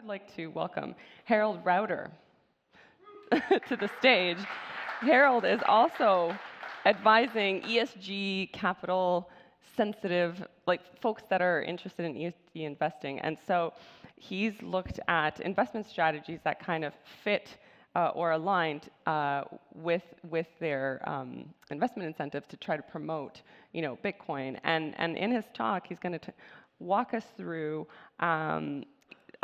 would like to welcome Harald Rauter to the stage. Harald is also advising ESG capital sensitive, like folks that are interested in ESG investing. And so he's looked at investment strategies that kind of fit or aligned with their investment incentives to try to promote, Bitcoin. And in his talk, he's going to walk us through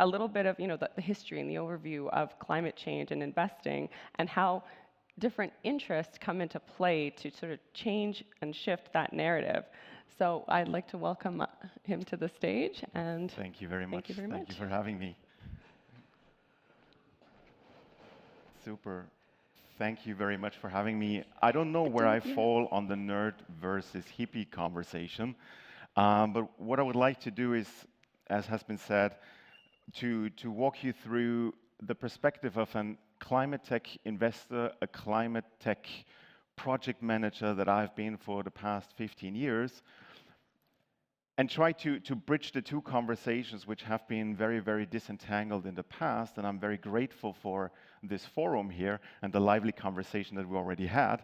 a little bit of, the history and the overview of climate change and investing and how different interests come into play to sort of change and shift that narrative. So I'd like to welcome him to the stage. And thank you very much. Thank you very much. Thank you for having me. Super. Thank you very much for having me. I don't know where I fall on the nerd versus hippie conversation, but what I would like to do is, as has been said, to walk you through the perspective of a climate tech investor, a climate tech project manager that I've been for the past 15 years, and try to bridge the two conversations which have been very, very disentangled in the past. And I'm very grateful for this forum here and the lively conversation that we already had,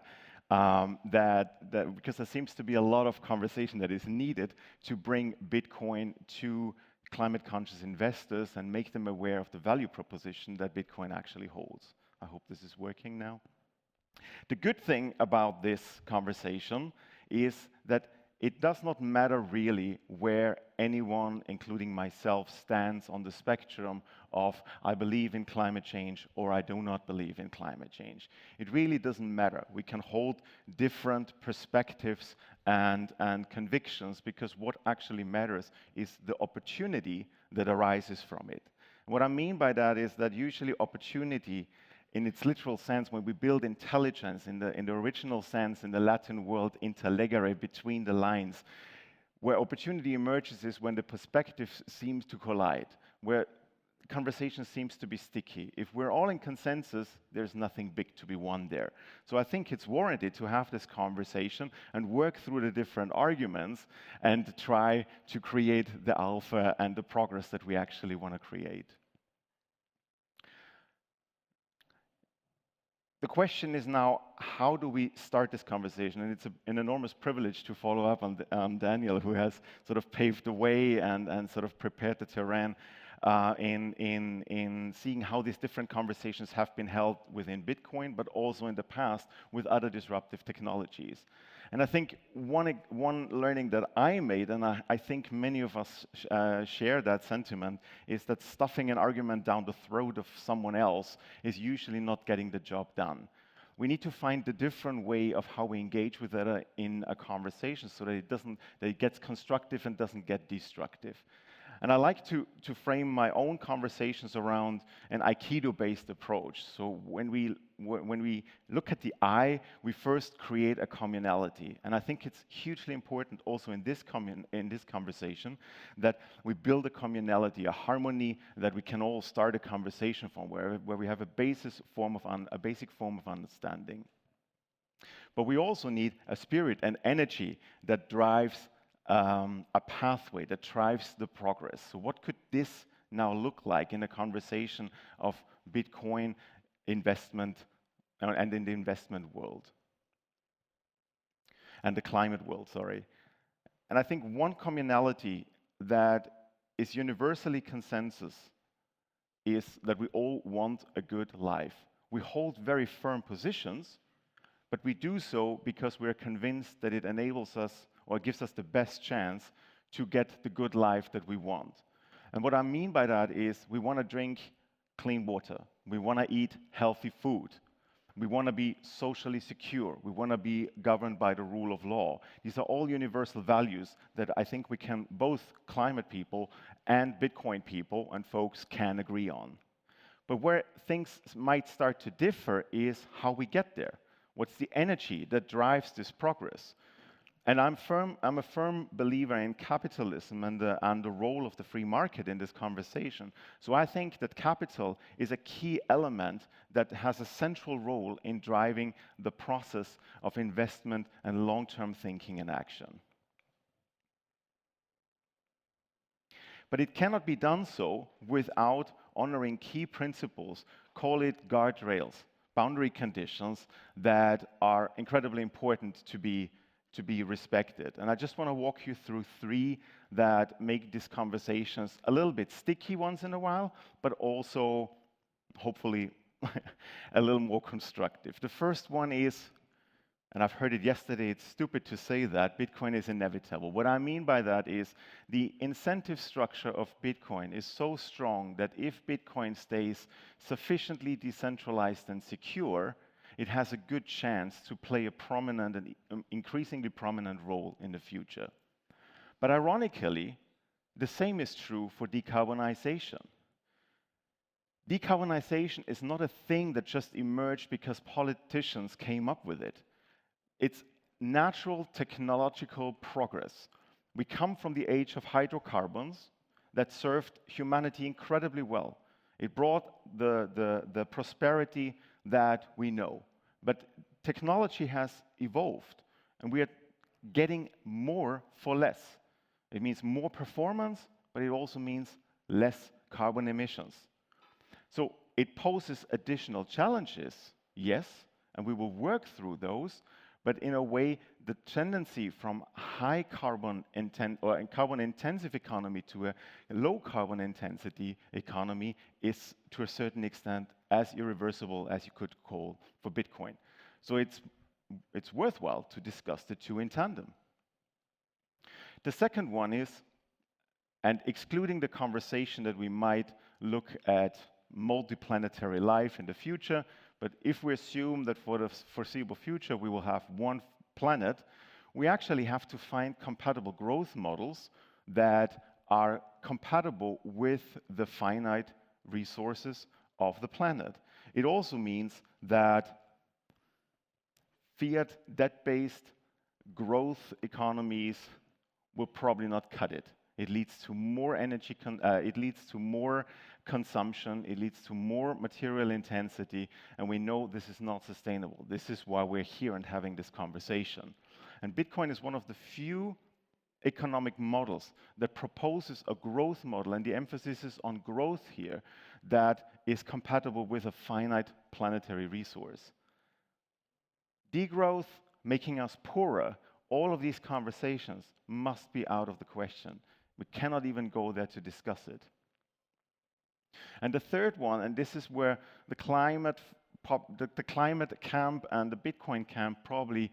because there seems to be a lot of conversation that is needed to bring Bitcoin to climate-conscious investors and make them aware of the value proposition that Bitcoin actually holds. I hope this is working now. The good thing about this conversation is that it does not matter really where anyone, including myself, stands on the spectrum of I believe in climate change or I do not believe in climate change. It really doesn't matter. We can hold different perspectives and convictions, because what actually matters is the opportunity that arises from it. What I mean by that is that usually opportunity, in its literal sense, when we build intelligence in the original sense in the Latin world, interlegere, between the lines, where opportunity emerges is when the perspectives seem to collide, where conversation seems to be sticky. If we're all in consensus, there's nothing big to be won there. So I think it's warranted to have this conversation and work through the different arguments and try to create the alpha and the progress that we actually want to create. The question is now, how do we start this conversation? And it's an enormous privilege to follow up on Daniel, who has sort of paved the way and sort of prepared the terrain in seeing how these different conversations have been held within Bitcoin, but also in the past with other disruptive technologies. And I think one learning that I made, and I think many of us share that sentiment, is that stuffing an argument down the throat of someone else is usually not getting the job done. We need to find a different way of how we engage with that in a conversation so that it gets constructive and doesn't get destructive. And I like to frame my own conversations around an Aikido-based approach. So when we look at the I, we first create a communality. And I think it's hugely important also in this conversation that we build a communality, a harmony that we can all start a conversation from, where we have a basic form of understanding. But we also need a spirit and energy that drives a pathway, that drives the progress. So what could this now look like in a conversation of Bitcoin investment and in the investment world? And the climate world, sorry. And I think one commonality that is universally consensus is that we all want a good life. We hold very firm positions, but we do so because we're convinced that it enables us or gives us the best chance to get the good life that we want. And what I mean by that is we want to drink clean water. We want to eat healthy food. We want to be socially secure. We want to be governed by the rule of law. These are all universal values that I think we can, both climate people and Bitcoin people and folks, can agree on. But where things might start to differ is how we get there. What's the energy that drives this progress? And I'm a firm believer in capitalism and the role of the free market in this conversation. So I think that capital is a key element that has a central role in driving the process of investment and long-term thinking and action. But it cannot be done so without honoring key principles, call it guardrails, boundary conditions that are incredibly important to be respected. And I just want to walk you through 3 that make these conversations a little bit sticky once in a while, but also hopefully a little more constructive. The first one is, and I've heard it yesterday, it's stupid to say that, Bitcoin is inevitable. What I mean by that is the incentive structure of Bitcoin is so strong that if Bitcoin stays sufficiently decentralized and secure, it has a good chance to play a prominent and increasingly prominent role in the future. But ironically, the same is true for decarbonization. Decarbonization is not a thing that just emerged because politicians came up with it. It's natural technological progress. We come from the age of hydrocarbons that served humanity incredibly well. It brought the prosperity that we know. But technology has evolved, and we are getting more for less. It means more performance, but it also means less carbon emissions. So it poses additional challenges, yes, and we will work through those, but in a way, the tendency from high carbon intensive economy to a low carbon intensity economy is, to a certain extent, as irreversible as you could call for Bitcoin. So it's worthwhile to discuss the 2 in tandem. The second one is, and excluding the conversation that we might look at multiplanetary life in the future, but if we assume that for the foreseeable future we will have one planet, we actually have to find compatible growth models that are compatible with the finite resources of the planet. It also means that fiat debt-based growth economies will probably not cut it. It leads to more energy, it leads to more consumption, it leads to more material intensity, and we know this is not sustainable. This is why we're here and having this conversation. And Bitcoin is one of the few economic models that proposes a growth model, and the emphasis is on growth here, that is compatible with a finite planetary resource. Degrowth, making us poorer, all of these conversations must be out of the question. We cannot even go there to discuss it. And the third one, and this is where the climate camp and the Bitcoin camp probably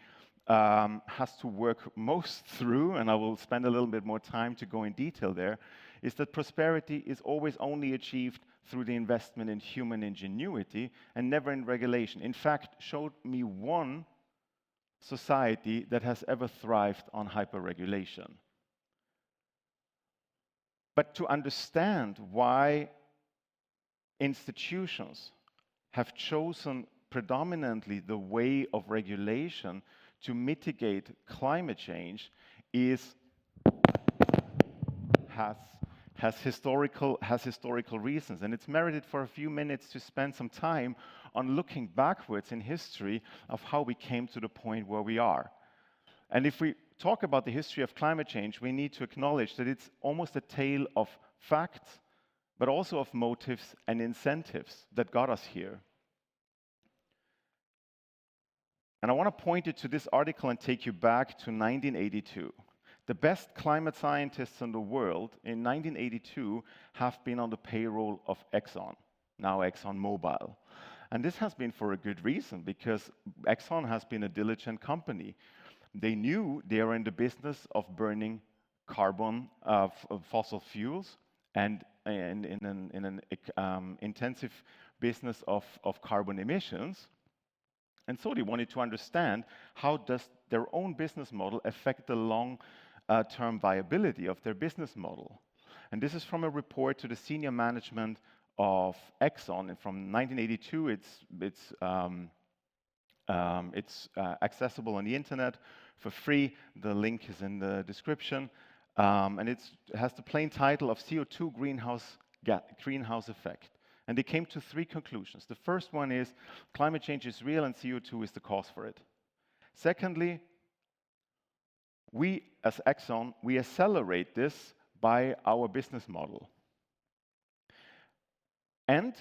has to work most through, and I will spend a little bit more time to go in detail there, is that prosperity is always only achieved through the investment in human ingenuity and never in regulation. In fact, showed me one society that has ever thrived on hyperregulation. But to understand why institutions have chosen predominantly the way of regulation to mitigate climate change has historical reasons, and it's merited for a few minutes to spend some time on looking backwards in history of how we came to the point where we are. And if we talk about the history of climate change, we need to acknowledge that it's almost a tale of facts, but also of motives and incentives that got us here. And I want to point you to this article and take you back to 1982. The best climate scientists in the world in 1982 have been on the payroll of Exxon, now ExxonMobil. And this has been for a good reason, because Exxon has been a diligent company. They knew they are in the business of burning carbon of fossil fuels and in an intensive business of carbon emissions. And so they wanted to understand, how does their own business model affect the long-term viability of their business model? And this is from a report to the senior management of Exxon, and from 1982. It's accessible on the internet for free. The link is in the description. And it has the plain title of CO2 greenhouse effect. And they came to 3 conclusions. The first one is climate change is real and CO2 is the cause for it. Secondly, we as Exxon, we accelerate this by our business model. And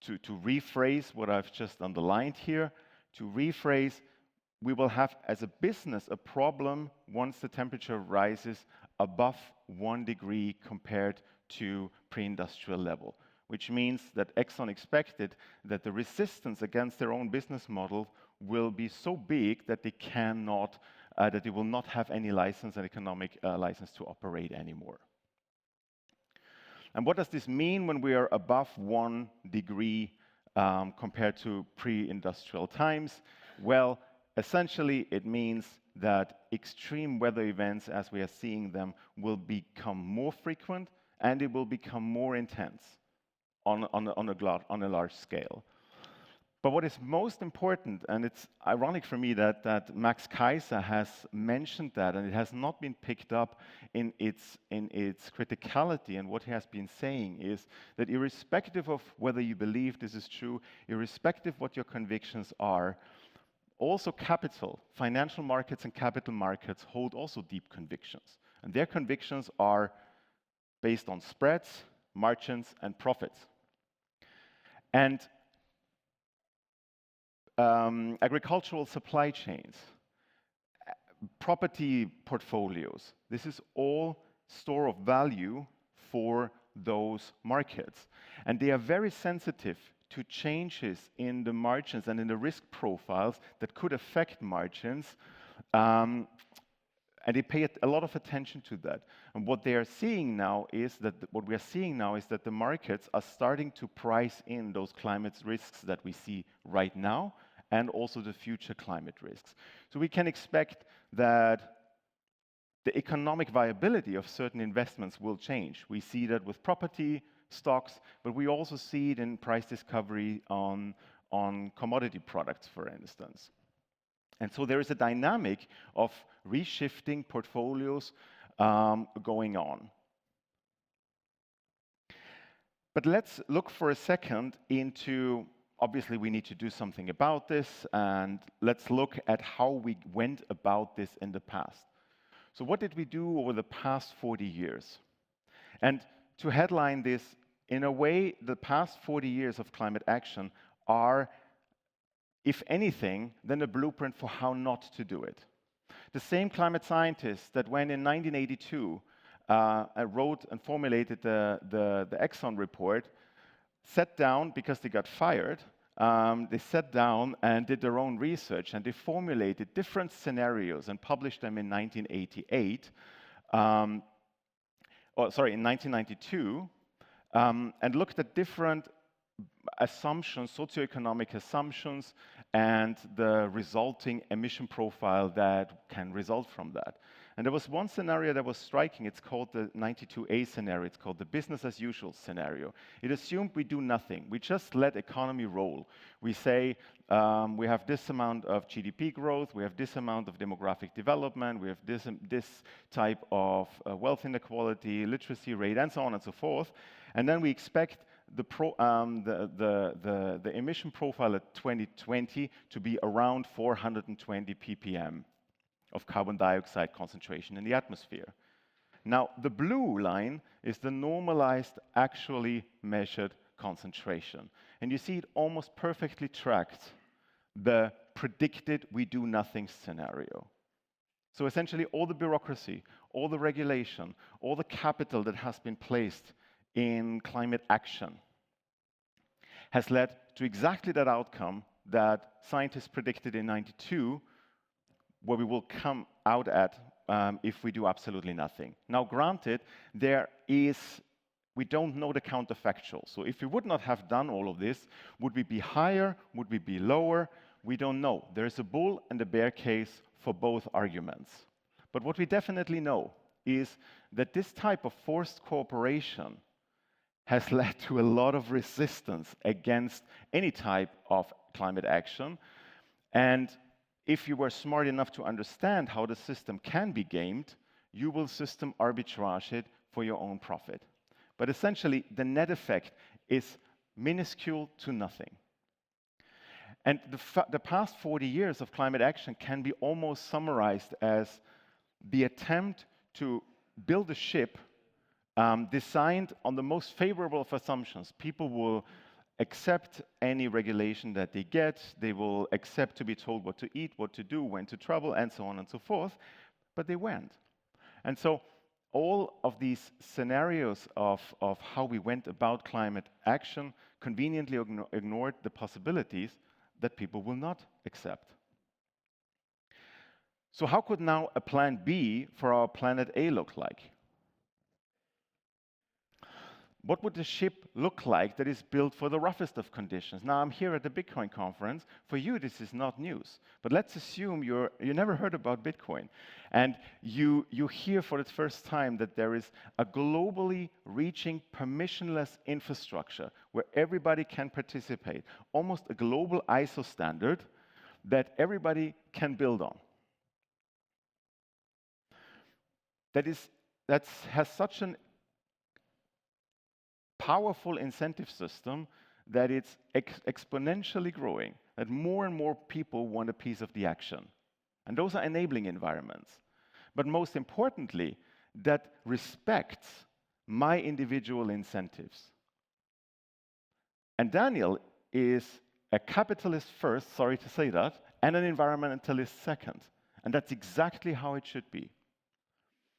to rephrase what I've just underlined here, we will have as a business a problem once the temperature rises above 1 degree compared to pre-industrial level, which means that Exxon expected that the resistance against their own business model will be so big that they will not have any license, an economic license to operate anymore. And what does this mean when we are above 1 degree compared to pre-industrial times? Well, essentially, it means that extreme weather events, as we are seeing them, will become more frequent and it will become more intense on a large scale. But what is most important, and it's ironic for me that Max Kaiser has mentioned that, and it has not been picked up in its criticality, and what he has been saying is that irrespective of whether you believe this is true, irrespective of what your convictions are, also financial markets and capital markets hold also deep convictions. And their convictions are based on spreads, margins, and profits. And agricultural supply chains, property portfolios, this is all store of value for those markets. And they are very sensitive to changes in the margins and in the risk profiles that could affect margins. And they pay a lot of attention to that. And what we are seeing now is that the markets are starting to price in those climate risks that we see right now, and also the future climate risks. So we can expect that the economic viability of certain investments will change. We see that with property stocks, but we also see it in price discovery on commodity products, for instance. And so there is a dynamic of reshifting portfolios going on. But let's look for a second into, obviously we need to do something about this, and let's look at how we went about this in the past. So what did we do over the past 40 years? And to headline this, in a way, the past 40 years of climate action are, if anything, then a blueprint for how not to do it. The same climate scientists that when in 1982 wrote and formulated the Exxon report, sat down because they got fired. They sat down and did their own research, and they formulated different scenarios and published them in 1988. In 1992, and looked at different assumptions, socioeconomic assumptions, and the resulting emission profile that can result from that. And there was one scenario that was striking. It's called the 92A scenario. It's called the business as usual scenario. It assumed we do nothing. We just let economy roll. We say we have this amount of GDP growth, we have this amount of demographic development, we have this type of wealth inequality, literacy rate, and so on and so forth. And then we expect the emission profile at 2020 to be around 420 ppm of carbon dioxide concentration in the atmosphere. Now, the blue line is the normalized, actually measured concentration. And you see it almost perfectly tracked the predicted we do nothing scenario. So essentially all the bureaucracy, all the regulation, all the capital that has been placed in climate action has led to exactly that outcome that scientists predicted in '92, where we will come out at if we do absolutely nothing. Now, granted, we don't know the counterfactual. So if we would not have done all of this, would we be higher? Would we be lower? We don't know. There is a bull and a bear case for both arguments. But what we definitely know is that this type of forced cooperation has led to a lot of resistance against any type of climate action. And if you were smart enough to understand how the system can be gamed, you will system arbitrage it for your own profit. But essentially, the net effect is minuscule to nothing. And the past 40 years of climate action can be almost summarized as the attempt to build a ship designed on the most favorable of assumptions. People will accept any regulation that they get. They will accept to be told what to eat, what to do, when to travel, and so on and so forth. But they went. And so all of these scenarios of how we went about climate action conveniently ignored the possibilities that people will not accept. So how could now a plan B for our planet A look like? What would the ship look like that is built for the roughest of conditions? Now, I'm here at the Bitcoin conference. For you, this is not news. But let's assume you never heard about Bitcoin. And you hear for the first time that there is a globally reaching permissionless infrastructure where everybody can participate, almost a global ISO standard that everybody can build on. That has such an powerful incentive system that it's exponentially growing, that more and more people want a piece of the action. And those are enabling environments. But most importantly, that respects my individual incentives. And Daniel is a capitalist first, sorry to say that, and an environmentalist second. And that's exactly how it should be.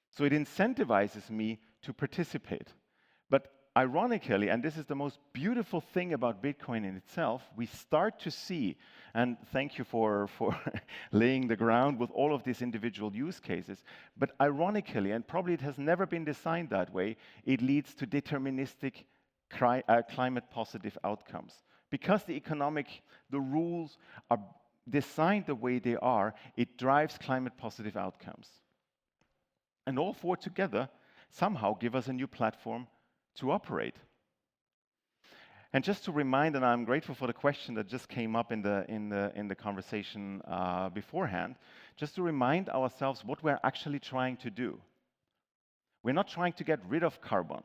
So it incentivizes me to participate. But ironically, and this is the most beautiful thing about Bitcoin in itself, we start to see, and thank you for laying the ground with all of these individual use cases, but ironically, and probably it has never been designed that way, it leads to deterministic climate positive outcomes. Because the rules are designed the way they are, it drives climate positive outcomes. And all four together somehow give us a new platform to operate. And just to remind, and I'm grateful for the question that just came up in the conversation beforehand, just to remind ourselves what we're actually trying to do. We're not trying to get rid of carbon.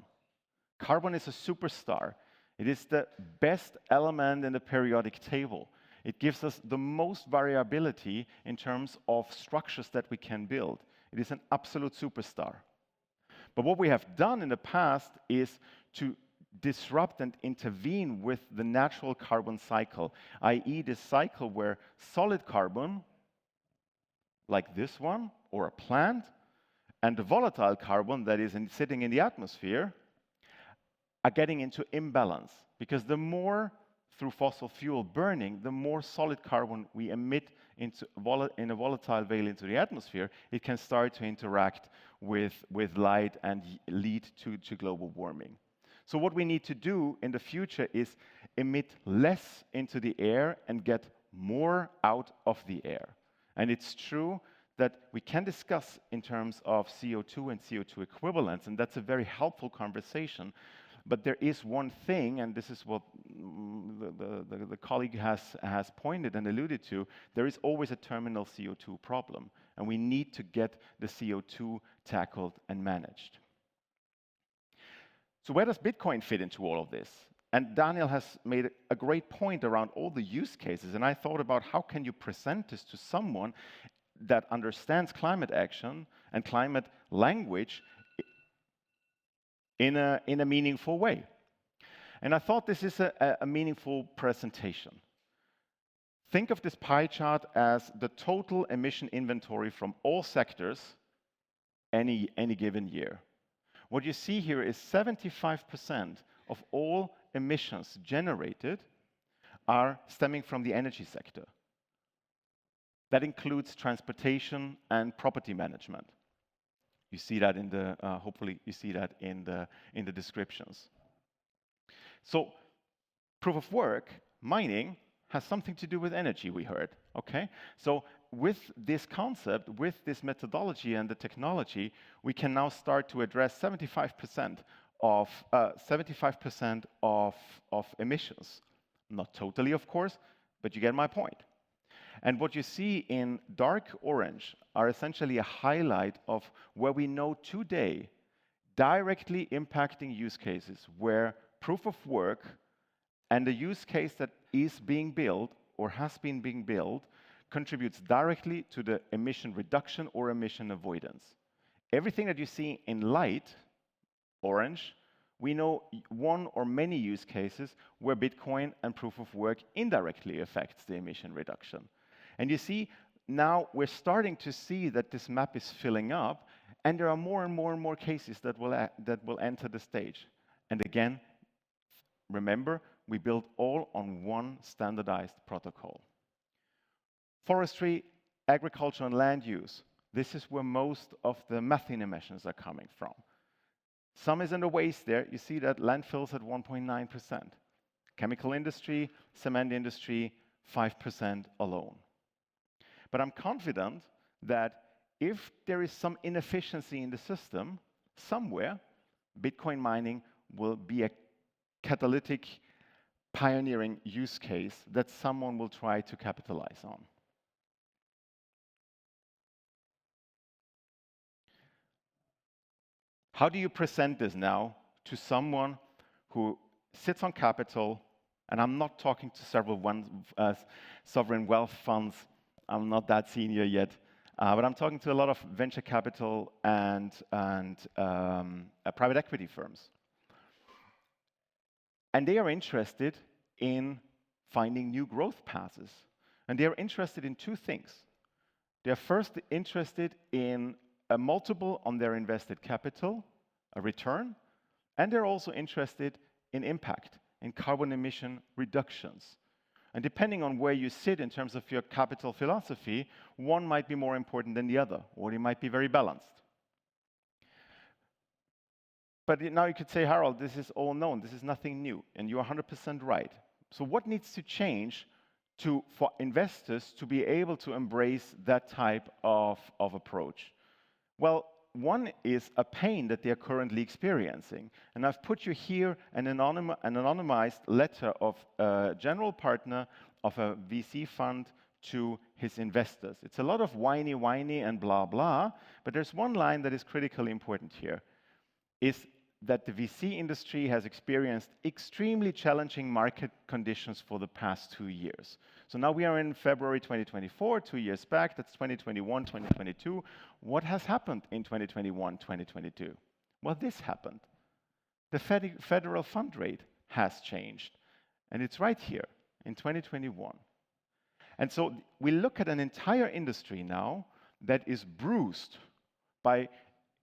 Carbon is a superstar. It is the best element in the periodic table. It gives us the most variability in terms of structures that we can build. It is an absolute superstar. But what we have done in the past is to disrupt and intervene with the natural carbon cycle, i.e. this cycle where solid carbon, like this one, or a plant, and the volatile carbon that is sitting in the atmosphere are getting into imbalance. Because the more through fossil fuel burning, the more solid carbon we emit in a volatile veil into the atmosphere, it can start to interact with light and lead to global warming. So what we need to do in the future is emit less into the air and get more out of the air. And it's true that we can discuss in terms of CO2 and CO2 equivalents, and that's a very helpful conversation. But there is one thing, and this is what the colleague has pointed and alluded to, there is always a terminal CO2 problem, and we need to get the CO2 tackled and managed. So where does Bitcoin fit into all of this? And Daniel has made a great point around all the use cases, and I thought about how can you present this to someone that understands climate action and climate language in a meaningful way. And I thought this is a meaningful presentation. Think of this pie chart as the total emission inventory from all sectors any given year. What you see here is 75% of all emissions generated are stemming from the energy sector. That includes transportation and property management. You see that in the, hopefully you see that in the descriptions. So proof of work, mining, has something to do with energy, we heard, okay? So with this concept, with this methodology and the technology, we can now start to address 75% of emissions. Not totally, of course, but you get my point. And what you see in dark orange are essentially a highlight of where we know today directly impacting use cases where proof of work and the use case that is being built or has been being built contributes directly to the emission reduction or emission avoidance. Everything that you see in light orange, we know one or many use cases where Bitcoin and proof of work indirectly affects the emission reduction. And you see, now we're starting to see that this map is filling up, and there are more and more and more cases that will enter the stage. And again, remember, we build all on one standardized protocol. Forestry, agriculture, and land use. This is where most of the methane emissions are coming from. Some is in the waste there. You see that landfills at 1.9%. Chemical industry, cement industry, 5% alone. But I'm confident that if there is some inefficiency in the system, somewhere, Bitcoin mining will be a catalytic, pioneering use case that someone will try to capitalize on. How do you present this now to someone who sits on capital? And I'm not talking to several sovereign wealth funds. I'm not that senior yet. But I'm talking to a lot of venture capital and private equity firms. And they are interested in finding new growth paths. And they are interested in two things. They are first interested in a multiple on their invested capital, a return, and they're also interested in impact, in carbon emission reductions. And depending on where you sit in terms of your capital philosophy, one might be more important than the other, or they might be very balanced. But now you could say, Harald, this is all known, this is nothing new, and you're 100% right. So what needs to change for investors to be able to embrace that type of approach? Well, one is a pain that they are currently experiencing. And I've put you here an anonymized letter of a general partner of a VC fund to his investors. It's a lot of whiny and blah, blah, but there's one line that is critically important here, is that the VC industry has experienced extremely challenging market conditions for the past 2 years. So now we are in February 2024, 2 years back, that's 2021, 2022. What has happened in 2021, 2022? Well, this happened. The federal fund rate has changed, and it's right here in 2021. And so we look at an entire industry now that is bruised by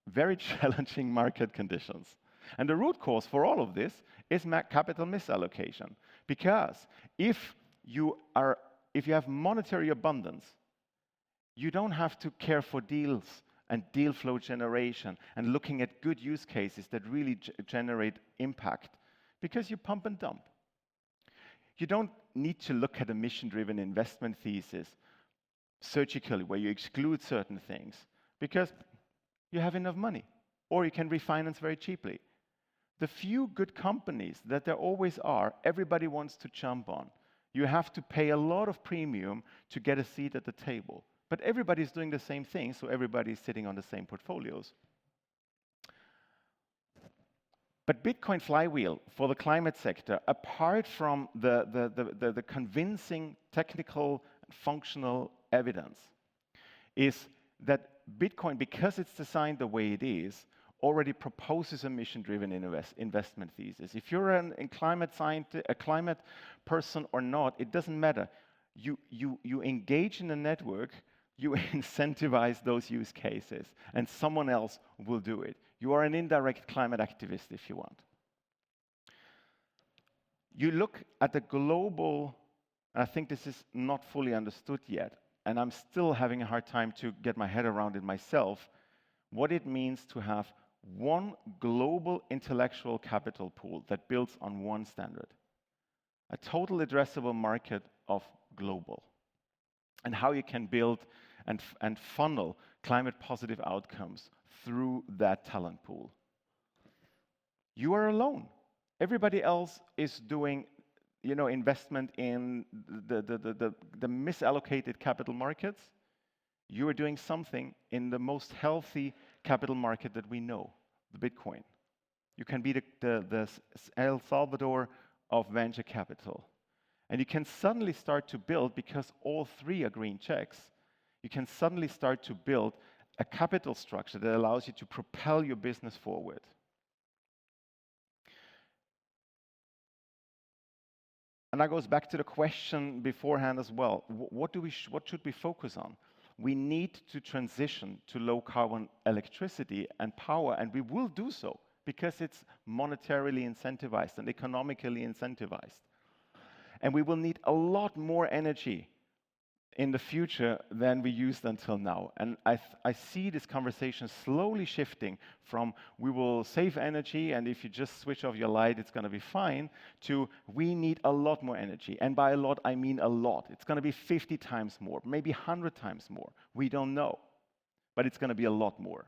very challenging market conditions. And the root cause for all of this is capital misallocation. Because if you have monetary abundance, you don't have to care for deals and deal flow generation and looking at good use cases that really generate impact, because you pump and dump. You don't need to look at a mission-driven investment thesis surgically, where you exclude certain things, because you have enough money, or you can refinance very cheaply. The few good companies that there always are, everybody wants to jump on. You have to pay a lot of premium to get a seat at the table. But everybody's doing the same thing, so everybody's sitting on the same portfolios. But Bitcoin flywheel for the climate sector, apart from the convincing technical and functional evidence, is that Bitcoin, because it's designed the way it is, already proposes a mission-driven investment thesis. If you're a climate scientist, a climate person or not, it doesn't matter. You engage in a network, you incentivize those use cases, and someone else will do it. You are an indirect climate activist if you want. You look at the global, and I think this is not fully understood yet, and I'm still having a hard time to get my head around it myself, what it means to have one global intellectual capital pool that builds on one standard. A total addressable market of global. And how you can build and funnel climate positive outcomes through that talent pool. You are alone. Everybody else is doing, investment in the misallocated capital markets. You are doing something in the most healthy capital market that we know, the Bitcoin. You can be the El Salvador of venture capital. And you can suddenly start to build, because all three are green checks, you can suddenly start to build a capital structure that allows you to propel your business forward. And that goes back to the question beforehand as well. What should we focus on? We need to transition to low-carbon electricity and power, and we will do so because it's monetarily incentivized and economically incentivized. And we will need a lot more energy in the future than we used until now. And I see this conversation slowly shifting from we will save energy and if you just switch off your light, it's going to be fine, to we need a lot more energy. And by a lot, I mean a lot. It's going to be 50 times more, maybe 100 times more. We don't know, but it's going to be a lot more.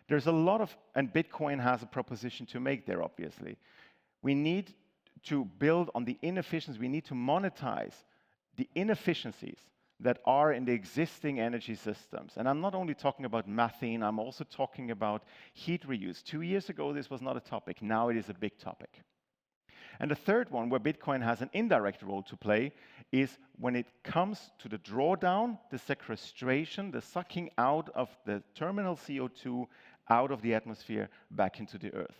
There's a lot of, and Bitcoin has a proposition to make there, obviously. We need to build on the inefficiencies. We need to monetize the inefficiencies that are in the existing energy systems. And I'm not only talking about methane, I'm also talking about heat reuse. 2 years ago, this was not a topic. Now it is a big topic. And the third one, where Bitcoin has an indirect role to play, is when it comes to the drawdown, the sequestration, the sucking out of the terminal CO2 out of the atmosphere back into the earth,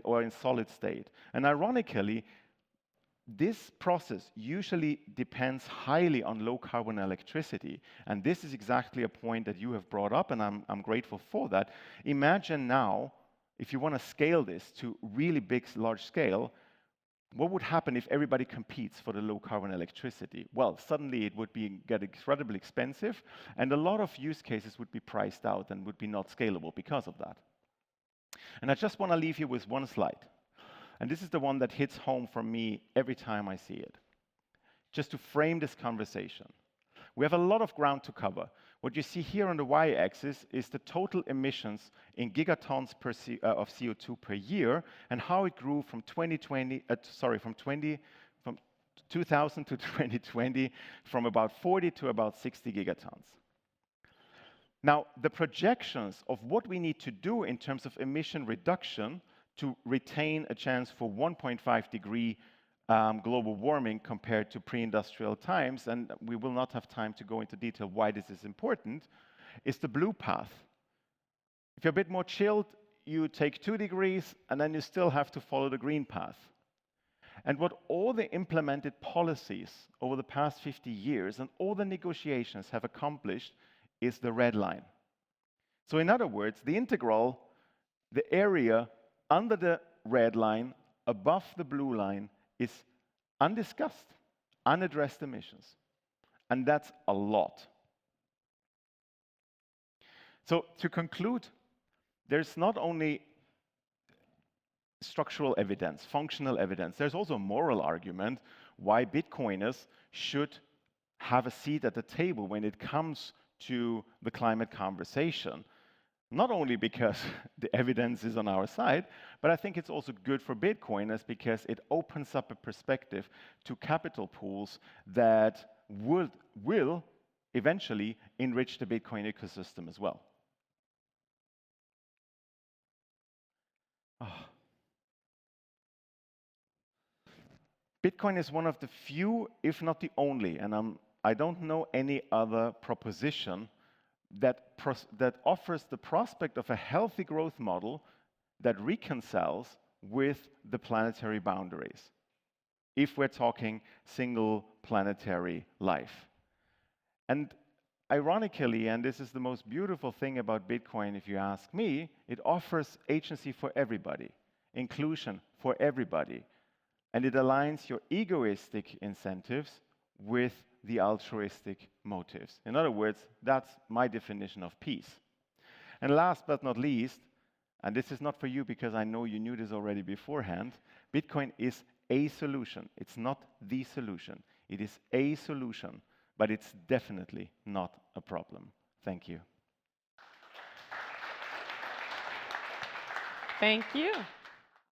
or in solid state. And ironically, this process usually depends highly on low-carbon electricity. And this is exactly a point that you have brought up, and I'm grateful for that. Imagine now, if you want to scale this to really big, large scale, what would happen if everybody competes for the low-carbon electricity? Well, suddenly it would get incredibly expensive, and a lot of use cases would be priced out and would be not scalable because of that. And I just want to leave you with one slide. And this is the one that hits home for me every time I see it. Just to frame this conversation. We have a lot of ground to cover. What you see here on the y-axis is the total emissions in gigatons of CO2 per year and how it grew from 2000 to 2020 from about 40 to about 60 gigatons. Now, the projections of what we need to do in terms of emission reduction to retain a chance for 1.5 degree global warming compared to pre-industrial times, and we will not have time to go into detail why this is important, is the blue path. If you're a bit more chilled, you take 2 degrees, and then you still have to follow the green path. And what all the implemented policies over the past 50 years and all the negotiations have accomplished is the red line. So in other words, the integral, the area under the red line, above the blue line, is undiscussed, unaddressed emissions. And that's a lot. So to conclude, there's not only structural evidence, functional evidence, there's also a moral argument why Bitcoiners should have a seat at the table when it comes to the climate conversation. Not only because the evidence is on our side, but I think it's also good for Bitcoiners because it opens up a perspective to capital pools that will eventually enrich the Bitcoin ecosystem as well. Bitcoin is one of the few, if not the only, and I don't know any other proposition that offers the prospect of a healthy growth model that reconciles with the planetary boundaries, if we're talking single planetary life. And ironically, and this is the most beautiful thing about Bitcoin, if you ask me, it offers agency for everybody, inclusion for everybody, and it aligns your egoistic incentives with the altruistic motives. In other words, that's my definition of peace. And last but not least, and this is not for you because I know you knew this already beforehand, Bitcoin is a solution. It's not the solution. It is a solution, but it's definitely not a problem. Thank you. Thank you.